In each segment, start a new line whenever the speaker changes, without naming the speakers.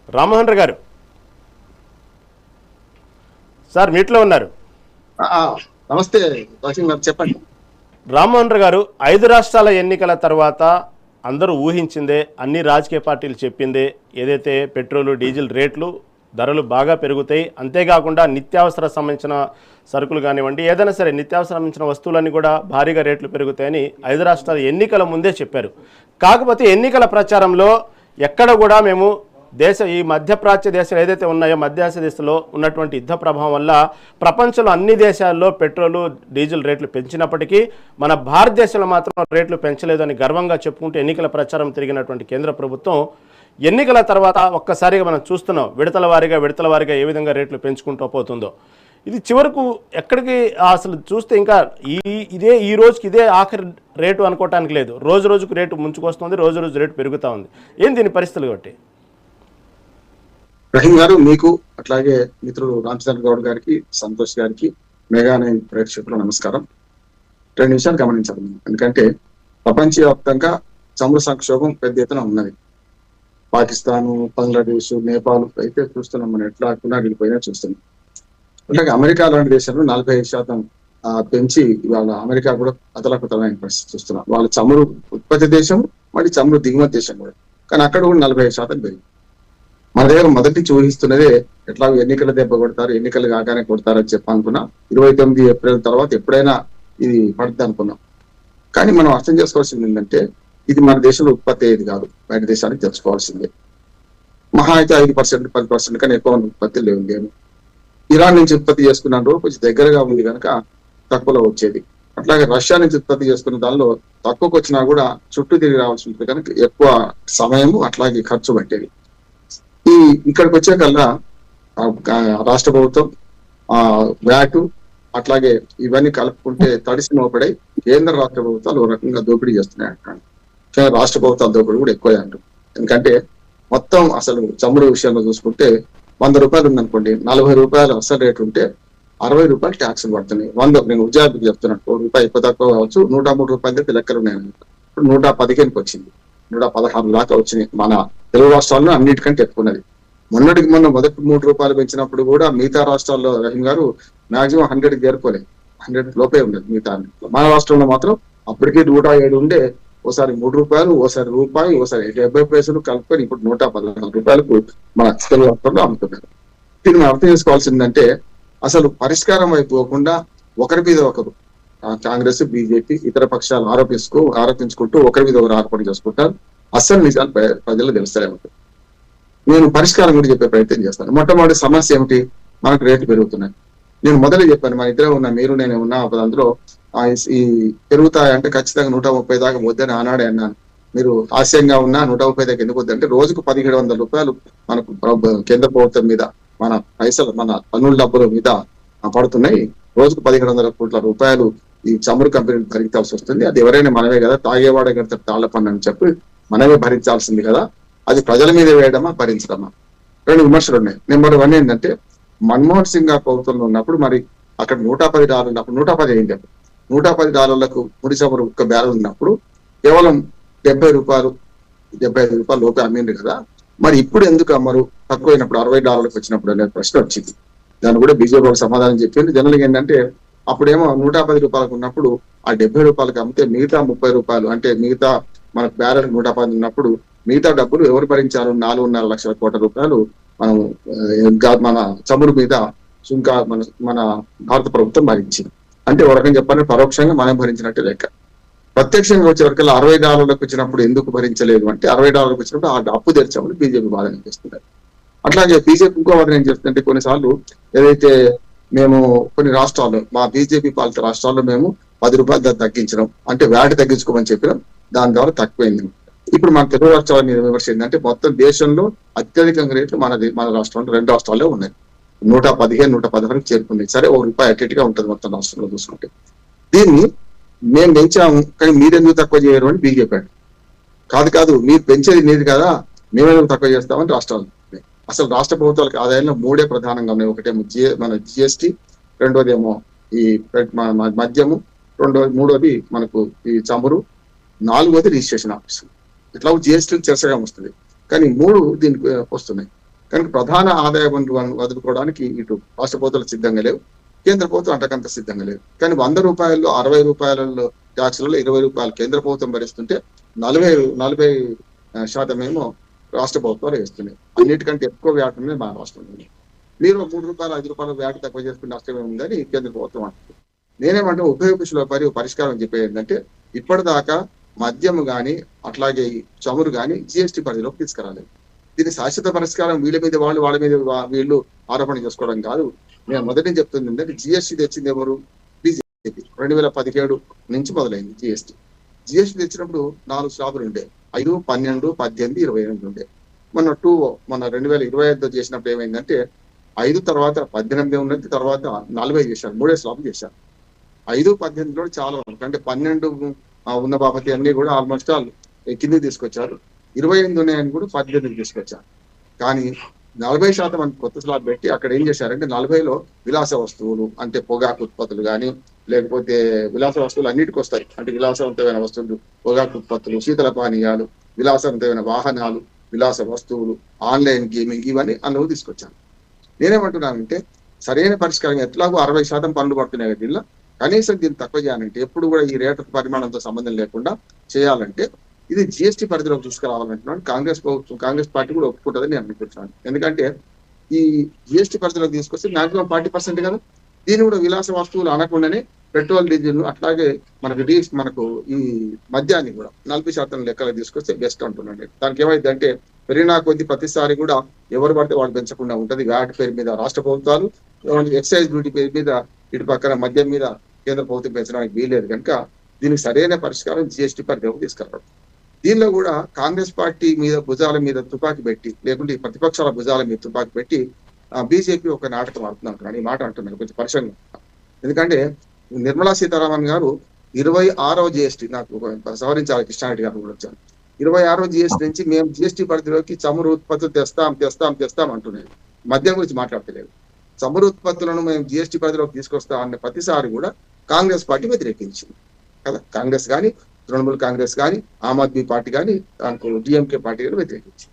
రామ్మోహన్ గారు సార్ మీట్లో ఉన్నారు.
నమస్తే చెప్పండి.
రామ్మోహన్ గారు, 5 రాష్ట్రాల ఎన్నికల తర్వాత అందరూ ఊహించిందే, అన్ని రాజకీయ పార్టీలు చెప్పిందే, ఏదైతే పెట్రోలు డీజిల్ రేట్లు ధరలు బాగా పెరుగుతాయి, అంతేకాకుండా నిత్యావసర సంబంధించిన సరుకులు కానివ్వండి, ఏదైనా సరే నిత్యావసర సంబంధించిన వస్తువులన్నీ కూడా భారీగా రేట్లు పెరుగుతాయని 5 రాష్ట్రాల ఎన్నికల ముందే చెప్పారు. కాకపోతే ఎన్నికల ప్రచారంలో ఎక్కడ కూడా మేము ఈ మధ్యప్రాచ్య దేశాలు ఏదైతే ఉన్నాయో, మధ్యాసియా దేశాల్లో ఉన్నటువంటి యుద్ధ ప్రభావం వల్ల ప్రపంచంలో అన్ని దేశాల్లో పెట్రోలు డీజిల్ రేట్లు పెంచినప్పటికీ మన భారతదేశంలో మాత్రం రేట్లు పెంచలేదని గర్వంగా చెప్పుకుంటూ ఎన్నికల ప్రచారం తిరిగినటువంటి కేంద్ర ప్రభుత్వం ఎన్నికల తర్వాత ఒక్కసారిగా మనం చూస్తున్నాం విడతల వారీగా ఏ విధంగా రేట్లు పెంచుకుంటూ పోతుందో. ఇది చివరకు ఎక్కడికి అసలు చూస్తే ఇంకా ఈ రోజుకి ఇదే ఆఖరి రేటు అనుకోవటానికి లేదు. రోజు రోజుకు రేటు ముంచుకొస్తుంది, రోజు రోజు రేటు పెరుగుతూ ఉంది. ఏం దీని పరిస్థితులు కాబట్టి?
రహీం గారు, మీకు అట్లాగే మిత్రుడు రామచంద్ర గౌడ్ గారికి, సంతోష్ గారికి, మెగానైన్ ప్రేక్షకులు నమస్కారం. 2 నిమిషాలు గమనించాలి. ఎందుకంటే ప్రపంచవ్యాప్తంగా చమురు సంక్షోభం పెద్ద ఎత్తున ఉన్నది. పాకిస్తాను, బంగ్లాదేశ్, నేపాల్ అయితే చూస్తున్నాం, మనం ఎట్లా వెళ్ళిపోయినా చూస్తున్నాం. అలాగే అమెరికా లాంటి దేశాలు 45% పెంచి ఇవాళ అమెరికా కూడా అతలకుతలమైన పరిస్థితి చూస్తున్నాం. వాళ్ళ చమురు ఉత్పత్తి దేశం, మరి చమురు దిగుమతి దేశం కూడా, కానీ అక్కడ కూడా 45% పెరిగింది. మన దగ్గర మొదటి ఊహిస్తున్నదే ఎట్లా ఎన్నికల దెబ్బ కొడతారు, ఎన్నికలు కాగానే కొడతారని చెప్పి అనుకున్నా. 29 ఏప్రిల్ తర్వాత ఎప్పుడైనా ఇది పడుతుంది అనుకున్నాం. కానీ మనం అర్థం చేసుకోవాల్సింది ఏంటంటే, ఇది మన దేశంలో ఉత్పత్తి అయ్యేది కాదు, బయట దేశానికి తెలుసుకోవాల్సిందే. మహా అయితే 5%, 10% కానీ ఎక్కువ ఉత్పత్తి లేవు. ఇరాన్ నుంచి ఉత్పత్తి చేసుకున్నాను కొంచెం దగ్గరగా ఉంది కనుక తక్కువలో వచ్చేది. అట్లాగే రష్యా నుంచి ఉత్పత్తి చేసుకున్న దానిలో తక్కువకు వచ్చినా కూడా చుట్టూ తిరిగి రావాల్సి ఉంటుంది కనుక ఎక్కువ సమయము అట్లాగే ఖర్చు పట్టేది. ఇక్కడికి వచ్చే కల్లా రాష్ట్ర ప్రభుత్వం వ్యాటు అట్లాగే ఇవన్నీ కలుపుకుంటే తడిసి మోపడై కేంద్ర రాష్ట్ర ప్రభుత్వాలు ఒక రకంగా దోపిడీ చేస్తున్నాయి అంటారు. రాష్ట్ర ప్రభుత్వాల దోపిడీ కూడా ఎక్కువ అంటారు. ఎందుకంటే మొత్తం అసలు చమురు విషయంలో చూసుకుంటే 100 రూపాయలు ఉందనుకోండి, 40 రూపాయలు అసలు రేటు ఉంటే 60 రూపాయలు ట్యాక్సులు పడుతున్నాయి. 100 నేను ఉద్యోగానికి చెప్తున్నాను, ₹1 ఎక్కువ తక్కువ కావచ్చు, 103 రూపాయలు అయితే లెక్కలు ఉన్నాయి. ఇప్పుడు 115కి వచ్చింది, 116 దాకా వచ్చినాయి. మన తెలుగు రాష్ట్రాల్లో అన్నిటికంటే ఎక్కువన్నది. మొన్నటికి మొన్న మొదటి ₹3 పెంచినప్పుడు కూడా మిగతా రాష్ట్రాల్లో రహీం గారు మాక్సిమం 100కి చేరుకోలేదు, 100 లోపే ఉండదు మిగతా. మన రాష్ట్రంలో మాత్రం అప్పటికే 107 ఉండే, ఓసారి ₹3, ఓసారి రూపాయి, ఓసారి 70 పైసలు కలుపుకొని ఇప్పుడు 116 రూపాయలకు మన తెలుగు రాష్ట్రంలో అమ్ముతున్నారు. దీన్ని మనం అర్థం చేసుకోవాల్సిందంటే, అసలు పరిష్కారం వైపు పోకుండా ఒకరి మీద ఒకరు కాంగ్రెస్, బీజేపీ, ఇతర పక్షాలు ఆరోపించుకుంటూ ఒకరి మీద ఒకరు ఆరోపణ చేసుకుంటారు. అసలు నిజాలు ప్రజలు తెలుస్తూనే ఉంటాయి. నేను పరిష్కారం కూడా చెప్పే ప్రయత్నం చేస్తాను. మొట్టమొదటి సమస్య ఏమిటి? మనకు రేట్లు పెరుగుతున్నాయి. నేను మొదలు చెప్పాను, మన ఇద్దరే ఉన్నా, మీరు నేనే ఉన్నా. అందులో ఈ పెరుగుతాయంటే ఖచ్చితంగా 130 దాకా వద్దని ఆనాడే అన్నాను. మీరు ఆశయంగా ఉన్నా 130 దాకా ఎందుకు వద్దంటే, రోజుకు 1700 రూపాయలు మనకు కేంద్ర ప్రభుత్వం మీద మన పైసలు, మన పన్నుల డబ్బుల మీద పడుతున్నాయి. రోజుకు 1700 కోట్ల రూపాయలు ఈ చమురు కంపెనీలు భరించాల్సి వస్తుంది. అది ఎవరైనా మనమే కదా, తాగేవాడే కదా తాళ్ల పన్ను అని చెప్పి మనమే భరించాల్సింది కదా, అది ప్రజల మీద వేయడమా భరించడమా? 2 విమర్శలు ఉన్నాయి. నెంబర్ 1 ఏంటంటే, మన్మోహన్ సింగ్ గారు ప్రభుత్వంలో ఉన్నప్పుడు మరి అక్కడ $110 ఉన్నప్పుడు 110 అయింది. $110 ముడి చమురు ఒక్క బ్యారెల్ ఉన్నప్పుడు కేవలం ₹70, ₹75 లోపే అమ్మింది కదా, మరి ఇప్పుడు ఎందుకు అమ్మరు? తక్కువైనప్పుడు $60 వచ్చినప్పుడు అనే ప్రశ్న వచ్చింది. దాన్ని కూడా బీజేపీ వాళ్ళు సమాధానం చెప్పింది. జనరల్గా ఏంటంటే, అప్పుడేమో ₹110 ఉన్నప్పుడు ఆ ₹70 అమ్మితే మిగతా ₹30 అంటే మిగతా మనకు బ్యారెల్ 110 ఉన్నప్పుడు మిగతా డబ్బులు ఎవరు భరించారు? 4.5 లక్షల కోట్ల రూపాయలు మనం మన చమురు మీద మన భారత ప్రభుత్వం భరించింది. అంటే ఒక రకంగా చెప్పాలంటే పరోక్షంగా మనం భరించినట్టు లెక్క. ప్రత్యక్షంగా వచ్చే వరకు $60 వచ్చినప్పుడు ఎందుకు భరించలేదు అంటే, $60 వచ్చినప్పుడు ఆ అప్పు తెరిచామని బీజేపీ వాదన చేస్తున్నారు. అట్లాగే బీజేపీ ఇంకో వాదన ఏం చేస్తుందంటే, కొన్నిసార్లు ఏదైతే మేము కొన్ని రాష్ట్రాల్లో, మా బీజేపీ పాలిత రాష్ట్రాల్లో మేము ₹10 తగ్గించడం అంటే వ్యాట్ తగ్గించుకోమని చెప్పినాం, దాని ద్వారా తక్కువైంది. ఇప్పుడు మన తెలుగు రాష్ట్రాల మీద విమర్శ ఏంటంటే, మొత్తం దేశంలో అత్యధికంగా రేట్లు మన రాష్ట్రంలో 2 రాష్ట్రాల్లో ఉన్నాయి. 115, 116 చేరుకుంది. సరే, ₹1 అటు ఉంటుంది మొత్తం రాష్ట్రంలో చూసుకుంటే. దీన్ని మేము పెంచాము కానీ మీరెందుకు తక్కువ చేయరు అని బీజేపీ. కాదు, మీరు పెంచేది మీది కదా, మేమేందుకు తక్కువ చేస్తామని రాష్ట్రాలు. అసలు రాష్ట్ర ప్రభుత్వాలకు ఆదాయంలో 3 ప్రధానంగా ఉన్నాయి. ఒకటేమో మన జిఎస్టీ, రెండోదేమో ఈ మద్యము, మూడోది మనకు ఈ చమురు, 4వది రిజిస్ట్రేషన్ ఆఫీసు. ఇట్లా జిఎస్టీ చర్చగా వస్తుంది. కానీ 3 దీనికి వస్తున్నాయి. కనుక ప్రధాన ఆదాయ వనరు వదులుకోవడానికి ఇటు రాష్ట్ర ప్రభుత్వాలు సిద్ధంగా లేవు, కేంద్ర ప్రభుత్వం అంతకంత సిద్ధంగా లేదు. కానీ 100 రూపాయల్లో 60 రూపాయలలో ట్యాక్సులలో 20 రూపాయలు కేంద్ర ప్రభుత్వం భరిస్తుంటే 40% ఏమో రాష్ట్ర ప్రభుత్వాలు వేస్తున్నాయి. అన్నిటికంటే ఎక్కువ వ్యాట్ ఉన్నది మన రాష్ట్రంలో. మీరు 3 రూపాయలు 5 రూపాయలు వ్యాట్ తక్కువ చేసుకుని నష్టం ఏముందని కేంద్ర ప్రభుత్వం అంటుంది. నేనేమంటే ఉభయ కృషిలో పరిష్కారం చెప్పేది ఏంటంటే ఇప్పటిదాకా మద్యం కానీ అట్లాగే చమురు కానీ జిఎస్టీ పరిధిలోకి తీసుకురాలేదు. దీని శాశ్వత పరిష్కారం వీళ్ళ మీద వాళ్ళ మీద వీళ్ళు ఆరోపణ చేసుకోవడం కాదు. నేను మొదటి చెప్తుంది ఏంటంటే జిఎస్టీ తెచ్చింది ఎవరు? బీజేపీ. 2017 నుంచి మొదలైంది జిఎస్టీ తెచ్చినప్పుడు 4 స్లాబులు ఉండే, 5, 12, 18, 28 ఉండే. మొన్న 2025 చేసినప్పుడు ఏమైందంటే 5 తర్వాత 18 ఉన్నది, తర్వాత 40 చేశారు, 3 స్లాబులు చేశారు. 5, 18లో చాలా అంటే 12 ఉన్న బాపతి అన్ని కూడా ఆల్మోస్ట్ ఆల్ కిందకి తీసుకొచ్చారు. 28 ఉన్నాయని కూడా 18 తీసుకొచ్చారు. కానీ 40% అని కొత్త స్లాబ్ పెట్టి అక్కడ ఏం చేశారంటే 40లో విలాస వస్తువులు అంటే పొగాకు ఉత్పత్తులు కానీ లేకపోతే విలాస వస్తువులు అన్నిటికి వస్తాయి. అంటే విలాసవంతమైన వస్తువులు, పొగాకు ఉత్పత్తులు, శీతల పానీయాలు, విలాసవంతమైన వాహనాలు, విలాస వస్తువులు, ఆన్లైన్ గేమింగ్, ఇవన్నీ అందులో తీసుకొచ్చాను. నేనేమంటున్నానంటే సరైన పరిష్కారం ఎట్లాగో 60% పనులు పడుతున్నాయి దీనిలో, కనీసం దీన్ని తక్కువ చేయాలంటే ఎప్పుడు కూడా ఈ రేటు పరిమాణంతో సంబంధం లేకుండా చేయాలంటే ఇది జిఎస్టీ పరిధిలోకి తీసుకురావాలంటున్నాను. కాంగ్రెస్ పార్టీ కూడా ఒప్పుకుంటుందని నేను అనుకుంటున్నాను. ఎందుకంటే ఈ జిఎస్టీ పరిధిలోకి తీసుకొస్తే మాక్సిమం 40% కదా. దీన్ని కూడా విలాస వస్తువులు అనకుండానే పెట్రోల్, డీజిల్ అట్లాగే మనకు ఈ మద్యాన్ని కూడా 40% లెక్కలు తీసుకొస్తే బెస్ట్ అంటున్నాను. దానికి ఏమైంది అంటే పెరిగినా కొద్ది ప్రతిసారి కూడా ఎవరు పడితే వాళ్ళు పెంచకుండా ఉంటది. వ్యాట్ పేరు మీద రాష్ట్ర ప్రభుత్వాలు, ఎక్సైజ్ డ్యూటీ పేరు మీద ఇటు పక్కన మద్యం మీద కేంద్ర ప్రభుత్వం పెంచడానికి వీల్లేదు. కనుక దీనికి సరైన పరిష్కారం జిఎస్టీ పరిధిలోకి తీసుకురావడం. దీనిలో కూడా కాంగ్రెస్ పార్టీ మీద భుజాల మీద తుపాకి పెట్టి, లేకుంటే ప్రతిపక్షాల భుజాల మీద తుపాకి పెట్టి బీజేపీ ఒక నాటకం ఆడుతున్నాను. ఈ మాట అంటున్నాను కొంచెం పరిశ్రమ. ఎందుకంటే నిర్మలా సీతారామన్ గారు 26వ జిఎస్టీ నాకు సవరించాలి, కృష్ణారెడ్డి గారు కూడా వచ్చారు. 26వ జిఎస్టీ నుంచి మేము జిఎస్టీ పరిధిలోకి చమురు ఉత్పత్తులు తెస్తాం అంటున్నాయి. మద్యం గురించి మాట్లాడతలేదు. చమురు ఉత్పత్తులను మేము జిఎస్టీ పరిధిలోకి తీసుకొస్తాం అన్న ప్రతిసారి కూడా కాంగ్రెస్ పార్టీ వ్యతిరేకించింది కదా. కాంగ్రెస్ కానీ, తృణమూల్ కాంగ్రెస్ కానీ, ఆమ్ ఆద్మీ పార్టీ కానీ, దానికి డిఎంకే పార్టీ కానీ వ్యతిరేకించింది.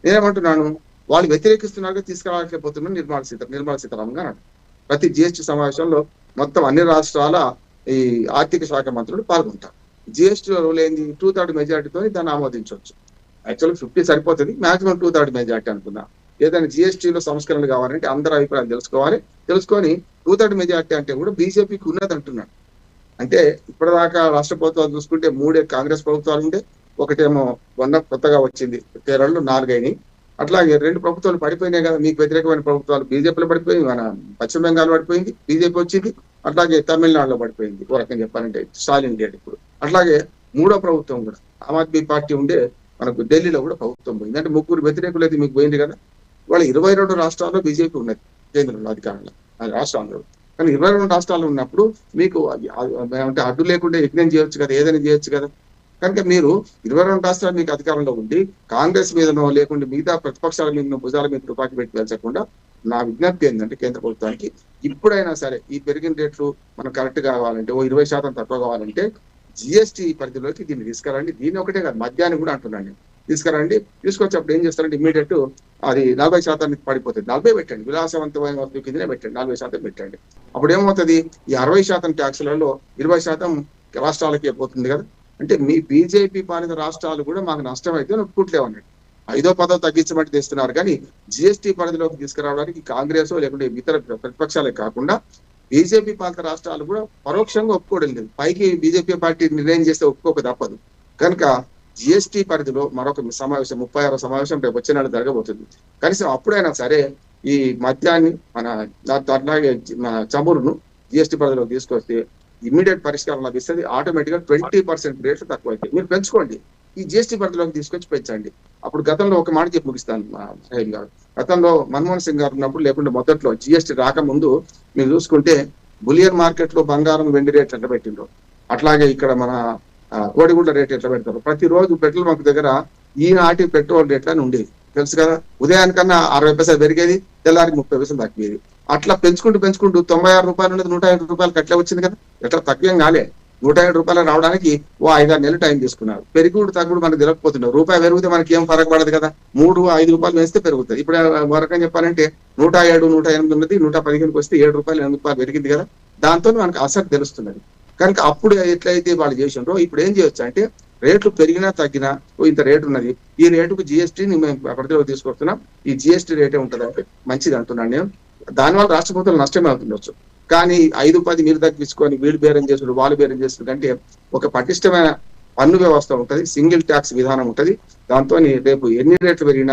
నేనేమంటున్నాను, వాళ్ళు వ్యతిరేకిస్తున్నారుగా తీసుకురాలేకపోతున్నాను నిర్మలా సీతారామన్ గారు. ప్రతి జిఎస్టీ సమావేశంలో మొత్తం అన్ని రాష్ట్రాల ఈ ఆర్థిక శాఖ మంత్రులు పాల్గొంటారు. జిఎస్టీలో రూల్ ఏంది? 2/3 మెజార్టీతో దాన్ని ఆమోదించవచ్చు. యాక్చువల్గా 50 సరిపోతుంది, మాక్సిమం 2/3 మెజార్టీ అనుకున్నా. ఏదైనా జిఎస్టీలో సంస్కరణలు కావాలంటే అందరి అభిప్రాయం తెలుసుకొని 2/3 మెజార్టీ అంటే కూడా బీజేపీకి ఉన్నది అంటున్నాడు. అంటే ఇప్పటిదాకా రాష్ట్ర ప్రభుత్వాలు చూసుకుంటే 3 కాంగ్రెస్ ప్రభుత్వాలు ఉండే, ఒకటేమో కొత్తగా వచ్చింది కేరళలో 4 అయినాయి. అట్లాగే 2 ప్రభుత్వాలు పడిపోయినాయి కదా, మీకు వ్యతిరేకమైన ప్రభుత్వాలు. బీజేపీలో పడిపోయింది, మన పశ్చిమ బెంగాల్ పడిపోయింది, బీజేపీ వచ్చింది. అట్లాగే తమిళనాడులో పడిపోయింది, ఓ రకంగా చెప్పాలంటే స్టాలిన్ గేట్. ఇప్పుడు అట్లాగే 3వ ప్రభుత్వం కూడా ఆమ్ ఆద్మీ పార్టీ ఉండే మనకు ఢిల్లీలో కూడా ప్రభుత్వం పోయింది. అంటే 3 వ్యతిరేకులు అయితే మీకు పోయింది కదా. వాళ్ళ 22 రాష్ట్రాల్లో బీజేపీ ఉన్నది కేంద్రంలో అధికారంలో, రాష్ట్రాల్లో. కానీ 22 రాష్ట్రాలు ఉన్నప్పుడు మీకు అంటే అడ్డు లేకుండా యజ్ఞం చేయొచ్చు కదా, ఏదైనా చేయొచ్చు కదా. కనుక మీరు 22 రాష్ట్రాలు మీకు అధికారంలో ఉండి కాంగ్రెస్ మీదనో లేకుంటే మిగతా ప్రతిపక్షాల మీద భుజాల మీద తుపాకి పెట్టి పెంచకుండా నా విజ్ఞప్తి ఏంటంటే కేంద్ర ప్రభుత్వానికి ఇప్పుడైనా సరే ఈ పెరిగిన రేట్లు మనం కరెక్ట్ కావాలంటే, ఓ 20% తక్కువ కావాలంటే జిఎస్టీ పరిధిలోకి దీన్ని తీసుకురండి. దీన్ని ఒకటే కాదు, మద్యాన్ని కూడా అంటున్నాను నేను. తీసుకురండి, తీసుకొచ్చినప్పుడు ఏం చేస్తారంటే ఇమ్మీడియట్ అది 40% పడిపోతుంది. 40 పెట్టండి, విలాసవంతమైన వస్తువు కిందనే పెట్టండి, 40% పెట్టండి. అప్పుడు ఏమవుతుంది, ఈ 60% ట్యాక్సులలో 20% రాష్ట్రాలకి పోతుంది కదా. అంటే మీ బీజేపీ పాలిత రాష్ట్రాలు కూడా మాకు నష్టం అయితే ఒప్పుకుంటలేవు అన్నట్టు. 5వ 10వ తగ్గించమంటే తెస్తున్నారు. కానీ జిఎస్టీ పరిధిలోకి తీసుకురావడానికి కాంగ్రెస్ లేకుంటే ఇతర ప్రతిపక్షాలే కాకుండా బీజేపీ పాలిత రాష్ట్రాలు కూడా పరోక్షంగా ఒప్పుకోవడం లేదు. పైకి బీజేపీ పార్టీ నిర్ణయం చేస్తే ఒప్పుకోక తప్పదు. కనుక జిఎస్టీ పరిధిలో మరొక సమావేశం 36వ సమావేశం రేపు వచ్చే నెల జరగబోతుంది. కనీసం అప్పుడైనా సరే ఈ మద్యాన్ని అట్లాగే చమురును జిఎస్టీ పరిధిలో తీసుకొస్తే ఇమ్మీడియట్ పరిష్కారం లభిస్తుంది. ఆటోమేటిక్ గా 20% రేట్లు తక్కువ అయితే మీరు పెంచుకోండి, ఈ జిఎస్టీ పరిధిలోకి తీసుకొచ్చి పెంచండి. అప్పుడు గతంలో ఒక మాట చెప్పి ముగిస్తాను రహీం గారు. గతంలో మన్మోహన్ సింగ్ గారు ఉన్నప్పుడు లేకుంటే మొదట్లో జిఎస్టీ రాకముందు మీరు చూసుకుంటే బులియన్ మార్కెట్ లో బంగారం వెండి రేట్లు ఎట్లా పెట్టిండ్రు, అట్లాగే ఇక్కడ మన కోడిగుడ్ల రేట్ ఎట్లా పెడతారు. ప్రతిరోజు పెట్రోల్ బంక్ దగ్గర ఈనాటి పెట్రోల్ రేట్లు అని ఉండేది తెలుసు కదా. ఉదయానికన్నా 60 పైసలు పెరిగేది, తెల్లారికి 30 పైసలు తగ్గిపోయేది. అట్లా పెంచుకుంటూ 96 రూపాయలు ఉన్నది 105 రూపాయలకి అట్లా వచ్చింది కదా. ఎట్లా తక్కువేం కాలే. రూపాయలు రావడానికి ఓ 5-6 నెలలు టైం తీసుకున్నారు. పెరుగుడు తగ్గుడు మనకు తెలియకపోతున్నారు. రూపాయి పెరిగితే మనకి ఏం ఫరక పడదు కదా, 3-5 రూపాయలు వేస్తే పెరుగుతుంది. ఇప్పుడు ఒక రకంగా చెప్పాలంటే 107, 108 ఉన్నది 115కి వస్తే 7 రూపాయలు 8 రూపాయలు పెరిగింది కదా, దాంతో మనకు అసలు తెలుస్తున్నది. కనుక అప్పుడు ఎట్లయితే వాళ్ళు చేసిండ్రో ఇప్పుడు ఏం చేయొచ్చు అంటే రేట్లు పెరిగినా తగ్గినా ఇంత రేటు ఉన్నది, ఈ రేటుకు జిఎస్టీని మేము పరిధిలోకి తీసుకొస్తున్నాం, ఈ జిఎస్టీ రేటే ఉంటుంది అంటే మంచిది అంటున్నాను నేను. దానివల్ల రాష్ట్ర ప్రభుత్వం నష్టమే అవుతుండొచ్చు. కానీ 5-10 మీరు తగ్గించుకొని వీళ్ళు బేరం చేసుడు వాళ్ళు బేరం చేసుడు కంటే ఒక పటిష్టమైన పన్ను వ్యవస్థ ఉంటుంది, సింగిల్ ట్యాక్స్ విధానం ఉంటుంది. దాంతో రేపు ఎన్ని రేట్లు పెరిగినా